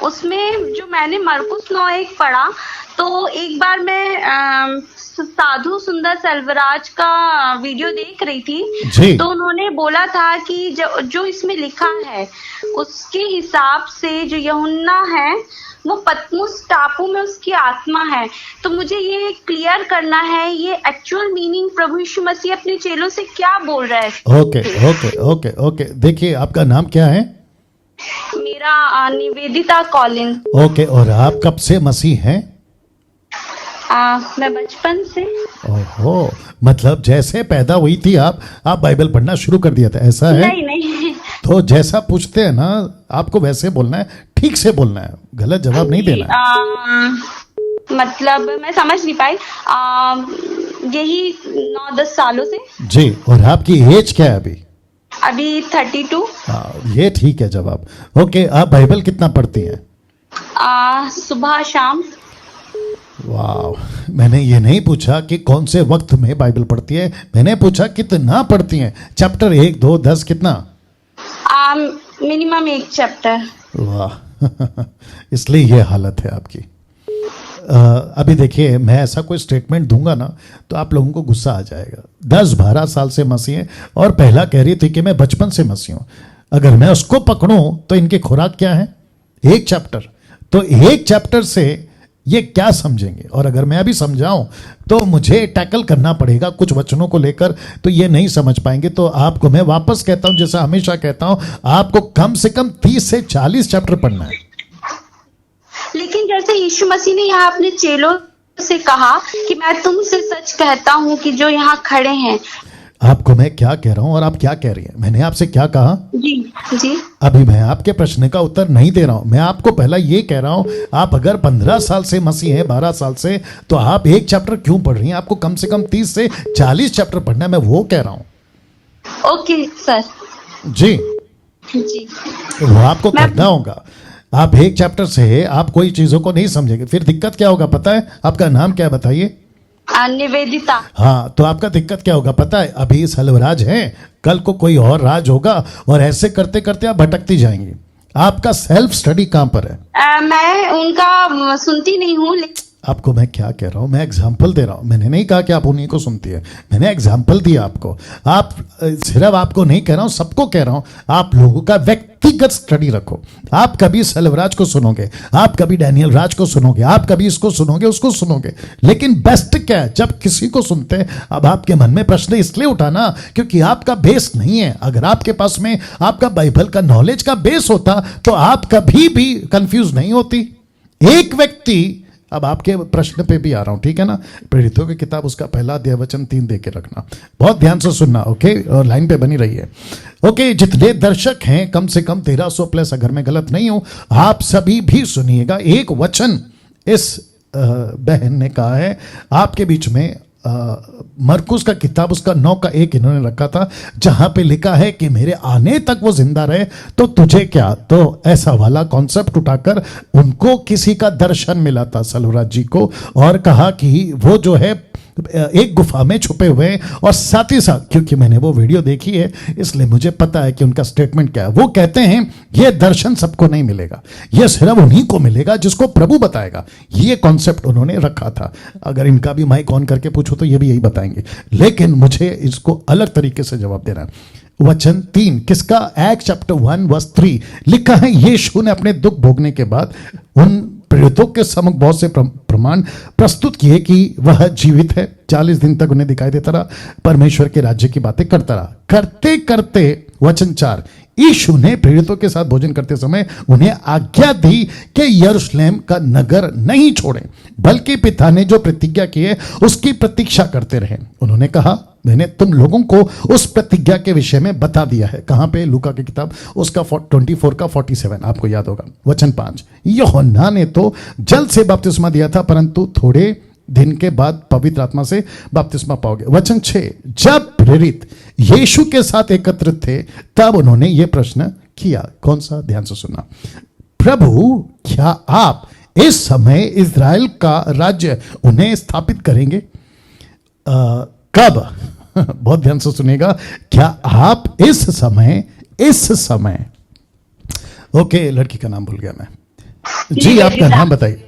उसमें जो मैंने मरकुस 9:1 पढ़ा, तो एक बार मैं साधु सुंदर सेल्वराज का वीडियो देख रही थी, जी। तो उन्होंने बोला था कि जो इसमें लिखा है उसके हिसाब से जो यूहन्ना है वो पतमुस टापू में उसकी आत्मा है। तो मुझे ये क्लियर करना है, ये एक्चुअल मीनिंग प्रभु यीशु मसीह अपने चेलों से क्या बोल रहा है। ओके। देखिए, आपका नाम क्या है? मेरा निवेदिता कॉलिन। ओके, और आप कब से मसीह हैं? मैं बचपन से। ओहो, मतलब जैसे पैदा हुई थी आप बाइबल पढ़ना शुरू कर दिया था, ऐसा है? नहीं। तो जैसा पूछते हैं ना, आपको वैसे बोलना है, ठीक से बोलना है, गलत जवाब नहीं देना है। मतलब मैं समझ नहीं पाई। यही 9-10 सालों से। जी, और आपकी एज क्या है अभी? अभी 32। ये ठीक है जवाब। ओके, आप बाइबल कितना पढ़ती हैं? सुबह शाम। वाह, मैंने ये नहीं पूछा कि कौन से वक्त में बाइबल पढ़ती है, मैंने पूछा कितना पढ़ती हैं। चैप्टर 1, 2, 10 कितना? Minimum 1 chapter. वाह इसलिए ये हालत है आपकी। अभी देखिए, मैं ऐसा कोई स्टेटमेंट दूंगा ना तो आप लोगों को गुस्सा आ जाएगा। 10-12 साल से मसीह है और पहला कह रही थी कि मैं बचपन से मसीह हूं। अगर मैं उसको पकड़ूं तो इनकी खुराक क्या है? 1 चैप्टर। तो 1 चैप्टर से ये क्या समझेंगे? और अगर मैं अभी समझाऊं तो मुझे टैकल करना पड़ेगा कुछ वचनों को लेकर, तो ये नहीं समझ पाएंगे। तो आपको मैं वापस कहता हूं, जैसा हमेशा कहता हूं, आपको कम से कम 30 से 40 चैप्टर पढ़ना है। लेकिन जैसे यीशु मसीह ने यहाँ अपने चेलों से कहा कि मैं तुमसे सच कहता हूँ कि जो यहाँ खड़े हैं। आपको मैं क्या कह रहा हूं और आप क्या कह रही हैं? मैंने आपसे क्या कहा? जी। अभी मैं आपके प्रश्न का उत्तर नहीं दे रहा हूं। मैं आपको पहला ये कह रहा हूं, आप अगर 15 साल से मसीह हैं, 12 साल से, तो आप 1 चैप्टर क्यों पढ़ रही हैं? आपको कम से कम 30 से 40 चैप्टर पढ़ना है, मैं वो कह रहा हूं। Okay sir. जी, वो आपको करना होगा। आप 1 चैप्टर से आप कोई चीजों को नहीं समझेंगे, फिर दिक्कत क्या होगा पता है? आपका नाम क्या बताइए? निवेदिता। हाँ, तो आपका दिक्कत क्या होगा पता है? अभी सेल्वराज हैं, कल को कोई और राज होगा, और ऐसे करते करते आप भटकती जाएंगी। आपका सेल्फ स्टडी कहां पर है? मैं उनका सुनती नहीं हूँ। आपको मैं क्या कह रहा हूं, मैं एग्जाम्पल दे रहा हूं। मैंने नहीं कहा कि आप उन्हीं को सुनती है, मैंने एग्जाम्पल दिया आपको। आप सिर्फ आपको नहीं कह रहा हूं, सबको कह रहा हूं, आप लोगों का व्यक्तिगत स्टडी रखो। आप कभी सेल्वराज को सुनोगे, आप कभी डैनियल राज को सुनोगे, आप कभी इसको सुनोगे, उसको सुनोगे, लेकिन बेस्ट क्या है? जब किसी को सुनते हैं, अब आपके मन में प्रश्न इसलिए उठाना क्योंकि आपका बेस नहीं है। अगर आपके पास में आपका बाइबल का नॉलेज का बेस होता तो आप कभी भी कंफ्यूज नहीं होती। एक व्यक्ति, अब आपके प्रश्न पे भी आ रहा हूं, ठीक है ना? प्रेरितों की किताब उसका पहला अध्याय वचन 3 दे के रखना, बहुत ध्यान से सुनना, ओके? और लाइन पे बनी रही है, ओके? जितने दर्शक हैं, कम से कम 1300 प्लस, अगर मैं गलत नहीं हूं, आप सभी भी सुनिएगा। एक वचन इस बहन ने कहा है आपके बीच में, मरकुस का किताब उसका 9:1 इन्होंने रखा था, जहां पे लिखा है कि मेरे आने तक वो जिंदा रहे तो तुझे क्या। तो ऐसा वाला कॉन्सेप्ट उठाकर उनको किसी का दर्शन मिला था सेल्वराज जी को, और कहा कि वो जो है एक गुफा में छुपे हुए हैं। और साथ ही साथ, क्योंकि मैंने वो वीडियो देखी है इसलिए मुझे पता है कि उनका स्टेटमेंट क्या है। वो कहते हैं ये दर्शन सबको नहीं मिलेगा, ये सिर्फ उन्हीं को मिलेगा जिसको प्रभु बताएगा। ये कॉन्सेप्ट उन्होंने रखा था। अगर इनका भी माइक ऑन करके पूछो तो ये भी यही बताएंगे, लेकिन मुझे इसको अलग तरीके से जवाब देना है। वचन 3 किसका? एक्ट चैप्टर 1 वर्स 3 लिखा है, यीशु ने अपने दुख भोगने के बाद उन प्रेरितों के सम्मुख बहुत से प्रमाण प्रस्तुत किए कि वह जीवित है। 40 दिन तक उन्हें दिखाई देता रहा, परमेश्वर के राज्य की बातें करता रहा। करते करते वचन 4 यीशु ने प्रेरितों के साथ भोजन करते समय उन्हें आज्ञा दी कि यरूशलेम का नगर नहीं छोड़ें, बल्कि पिता ने जो प्रतिज्ञा की है उसकी प्रतीक्षा करते रहे। उन्होंने कहा, मैंने तुम लोगों को उस प्रतिज्ञा के विषय में बता दिया है। कहां पे? लूका की किताब उसका 24 का 47, आपको याद होगा। वचन 5 यूहन्ना ने तो जल से बपतिस्मा दिया था, परंतु थोड़े दिन के बाद पवित्र आत्मा से बपतिस्मा पाओगे। वचन 6 जब प्रेरित यीशु के साथ एकत्रित थे तब उन्होंने ये प्रश्न किया। कौन सा? ध्यान से सुनना। प्रभु, क्या आप इस समय इजराइल का राज्य उन्हें स्थापित करेंगे? कब? बहुत ध्यान से सुनिएगा। क्या आप इस समय ओके, लड़की का नाम भूल गया मैं। जी, आपका नाम बताइए।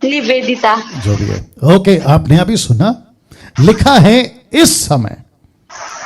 निवेदिता। जो भी है, ओके, आपने अभी सुना, लिखा है इस समय।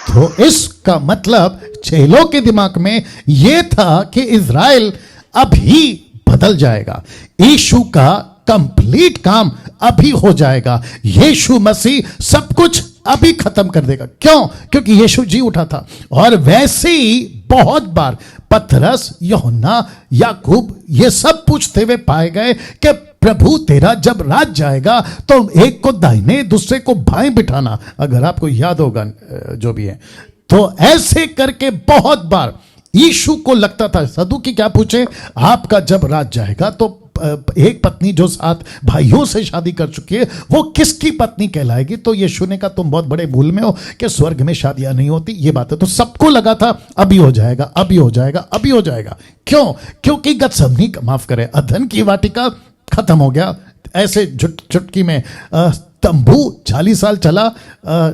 तो इसका मतलब चेलों के दिमाग में यह था कि इज़राइल अभी बदल जाएगा, यीशु का कंप्लीट काम अभी हो जाएगा, यीशु मसीह सब कुछ अभी खत्म कर देगा। क्यों? क्योंकि यीशु जी उठा था। और वैसे ही बहुत बार पतरस, यूहन्ना, याकूब ये सब पूछते हुए पाए गए कि प्रभु तेरा जब राज जाएगा तो एक को दाहिने दूसरे को बाएं बिठाना, अगर आपको याद होगा जो भी है। तो ऐसे करके बहुत बार यीशु को लगता था, सदूकी क्या पूछे, आपका जब राज जाएगा तो एक पत्नी जो 7 भाइयों से शादी कर चुकी है वो किसकी पत्नी कहलाएगी? तो यीशु ने कहा तुम बहुत बड़े भूल में हो कि स्वर्ग में शादियां नहीं होती, ये बात है। तो सबको लगा था अभी हो जाएगा, अभी हो जाएगा, अभी हो जाएगा। क्यों? क्योंकि गतसमनी, माफ करें, अदन की वाटिका खत्म हो गया। ऐसे चुटकी में तंबू 40 साल चला,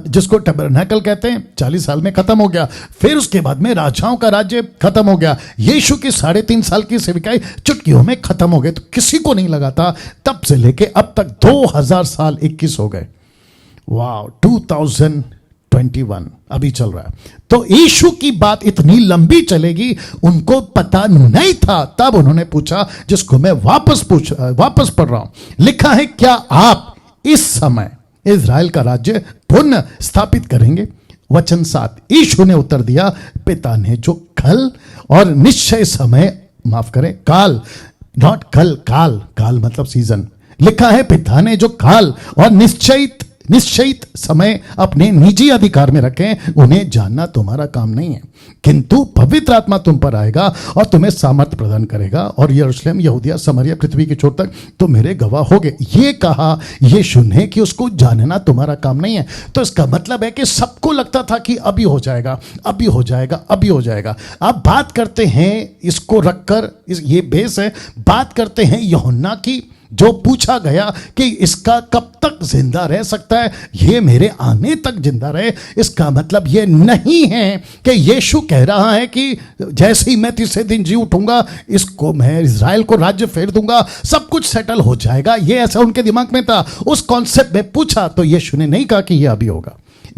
जिसको टबरनेकल कहते हैं, 40 साल में खत्म हो गया। फिर उसके बाद में राजाओं का राज्य खत्म हो गया। यीशु की 3.5 साल की सेविकाई चुटकियों में खत्म हो गए। तो किसी को नहीं लगा था, तब से लेके अब तक 2000 साल 21 हो गए। वाह, 2021 अभी चल रहा है। तो यीशु की बात इतनी लंबी चलेगी उनको पता नहीं था। तब उन्होंने पूछा, जिसको मैं वापस पढ़ रहा हूं, लिखा है क्या आप इस समय इज़राइल का राज्य पुनः स्थापित करेंगे? वचन 7, यीशु ने उत्तर दिया, पिता ने जो कल और निश्चय समय, माफ करें काल, नॉट कल, काल मतलब सीजन, लिखा है पिता ने जो काल और निश्चित समय अपने निजी अधिकार में रखें, उन्हें जानना तुम्हारा काम नहीं है, किंतु पवित्र आत्मा तुम पर आएगा और तुम्हें सामर्थ प्रदान करेगा और यरूशलेम, यहूदिया, समरिया, पृथ्वी की छोर तक तो मेरे गवाह होगे। ये कहा यीशु ने कि उसको जानना तुम्हारा काम नहीं है। तो इसका मतलब है कि सबको लगता था कि अभी हो जाएगा, अभी हो जाएगा, अभी हो जाएगा। अब बात करते हैं, इसको रखकर, ये बेस है, बात करते हैं यूहन्ना की, जो पूछा गया कि इसका कब तक जिंदा रह सकता है? ये मेरे आने तक जिंदा रहे। इसका मतलब ये नहीं है कि यीशु कह रहा है कि जैसे ही मैं तीसरे दिन जी उठूंगा, इसको मैं इज़राइल को राज्य फेर दूंगा, सब कुछ सेटल हो जाएगा। ये ऐसा उनके दिमाग में था। उस कॉन्सेप्ट में पूछा तो यीशु ने नहीं कहा कि ये अभी होगा।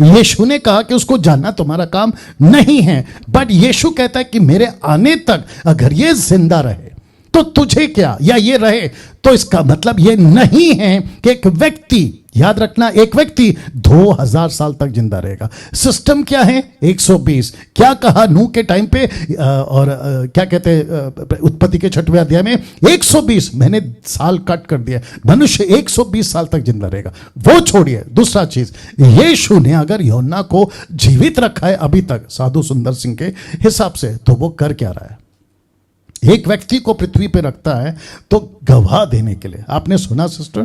यीशु ने कहा कि उसको जानना तुम्हारा काम नहीं है। बट यीशु कहता है कि मेरे आने तक अगर ये जिंदा रहे तो तुझे क्या, या ये रहे, तो इसका मतलब ये नहीं है कि एक व्यक्ति, याद रखना, एक व्यक्ति 2000 साल तक जिंदा रहेगा। सिस्टम क्या है? 120। क्या कहा नूह के टाइम पे, और क्या कहते हैं उत्पत्ति के 6वें अध्याय में, 120 मैंने साल कट कर दिया, मनुष्य 120 साल तक जिंदा रहेगा। वो छोड़िए, दूसरा चीज, यीशु ने अगर यूहन्ना को जीवित रखा है अभी तक साधु सुंदर सिंह के हिसाब से, तो वो कर क्या रहा है? एक व्यक्ति को पृथ्वी पे रखता है तो गवाह देने के लिए। आपने सुना सिस्टर?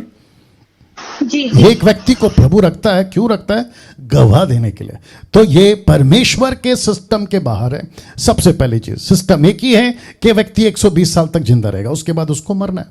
जी। एक व्यक्ति को प्रभु रखता है, क्यों रखता है? गवाह देने के लिए। तो ये परमेश्वर के सिस्टम के बाहर है। सबसे पहली चीज, सिस्टम एक ही है कि व्यक्ति 120 साल तक जिंदा रहेगा, उसके बाद उसको मरना है।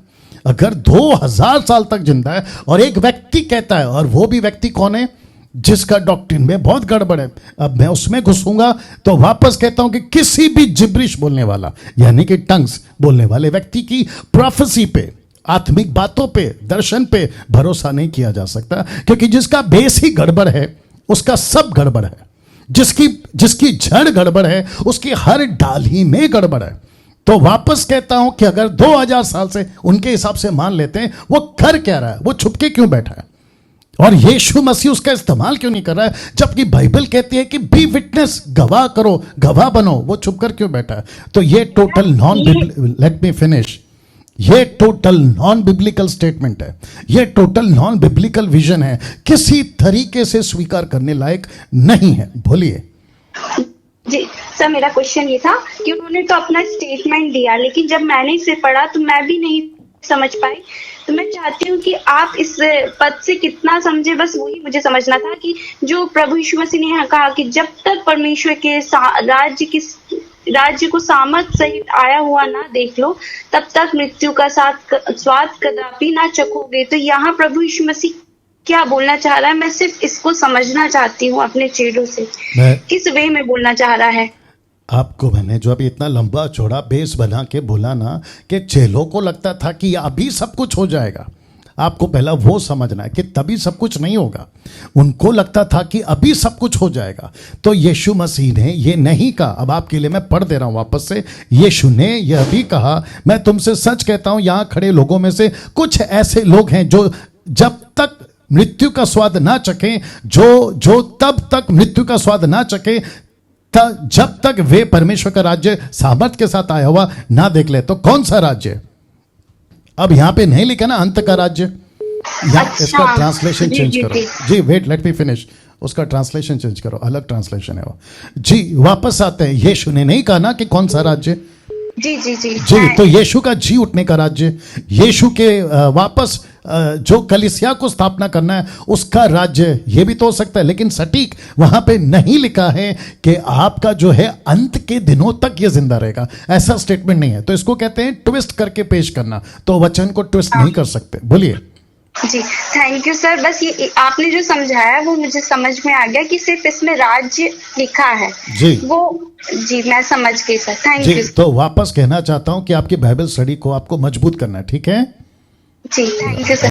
अगर 2000 साल तक जिंदा है और एक व्यक्ति कहता है, और वो भी व्यक्ति कौन है? जिसका डॉक्ट्रिन में बहुत गड़बड़ है। अब मैं उसमें घुसूंगा तो वापस कहता हूं कि किसी भी जिब्रिश बोलने वाला, यानी कि टंग्स बोलने वाले व्यक्ति की प्रोफेसी पे, आत्मिक बातों पे, दर्शन पे भरोसा नहीं किया जा सकता, क्योंकि जिसका बेस ही गड़बड़ है उसका सब गड़बड़ है। जिसकी जड़ गड़बड़ है उसकी हर डाली में गड़बड़ है। तो वापस कहता हूं कि अगर 2000 साल से उनके हिसाब से मान लेते हैं, वो कर क्या रहा है? वो छुपके क्यों बैठा है? और यीशु मसीह उसका इस्तेमाल क्यों नहीं कर रहा है? जबकि बाइबल कहती है कि बी विटनेस, गवाह करो, गवाह बनो। वो छुप कर क्यों बैठा है? तो ये टोटल लेट मी फिनिश, ये टोटल नॉन बिब्लिकल स्टेटमेंट है, ये टोटल नॉन बिब्लिकल विजन है, किसी तरीके से स्वीकार करने लायक नहीं है। बोलिए जी सर, मेरा क्वेश्चन ये था कि उन्होंने तो अपना स्टेटमेंट दिया, लेकिन जब मैंने इसे पढ़ा तो मैं भी नहीं समझ पाई। तो मैं चाहती हूँ कि आप इस पद से कितना समझे, बस वही मुझे समझना था कि जो प्रभु यीशु मसीह ने यहाँ कहा कि जब तक परमेश्वर के राज्य को सामर्थ सहित आया हुआ ना देख लो, तब तक मृत्यु का स्वाद कदापि ना चखोगे। तो यहाँ प्रभु यीशु मसीह क्या बोलना चाह रहा है? मैं सिर्फ इसको समझना चाहती हूँ अपने चेहरों से, किस वे में बोलना चाह रहा है। आपको मैंने जो अभी इतना लंबा चौड़ा बेस बना के बोला ना कि चेलों को लगता था कि अभी सब कुछ हो जाएगा, आपको पहला वो समझना है कि तभी सब कुछ नहीं होगा। उनको लगता था कि अभी सब कुछ हो जाएगा। तो यीशु मसीह ने ये नहीं कहा। अब आपके लिए मैं पढ़ दे रहा हूं वापस से। यीशु ने यह भी कहा, मैं तुमसे सच कहता हूं यहां खड़े लोगों में से कुछ ऐसे लोग हैं जो जब तक मृत्यु का स्वाद ना चखें, जो तब तक मृत्यु का स्वाद ना चखे जब तक वे परमेश्वर का राज्य सामर्थ के साथ आया हुआ ना देख ले। तो कौन सा राज्य? अब यहां पे नहीं लिखा ना अंत का राज्य। अच्छा, इसका ट्रांसलेशन जी, चेंज जी, करो जी। जी। Wait, let me finish. उसका ट्रांसलेशन चेंज करो, अलग ट्रांसलेशन है वो जी। वापस आते हैं। यीशु ने नहीं कहा ना कि कौन सा राज्य। जी जी जी जी, तो यीशु का जी उठने का राज्य, यीशु के वापस जो कलीसिया को स्थापना करना है उसका राज्य, ये भी तो हो सकता है। लेकिन सटीक वहां पे नहीं लिखा है कि आपका जो है अंत के दिनों तक ये जिंदा रहेगा, ऐसा स्टेटमेंट नहीं है। तो इसको कहते हैं ट्विस्ट करके पेश करना। तो वचन को ट्विस्ट नहीं कर सकते। बोलिए। जी, थैंक यू सर। बस ये आपने जो समझाया वो मुझे समझ में आ गया कि सिर्फ इसमें राज्य लिखा है जी। वो। जी, मैं समझ गई सर, थैंक जी, यू। तो वापस कहना चाहता हूं कि आपकी बाइबल स्टडी को आपको मजबूत करना है, ठीक है? जी, थैंक यू सर।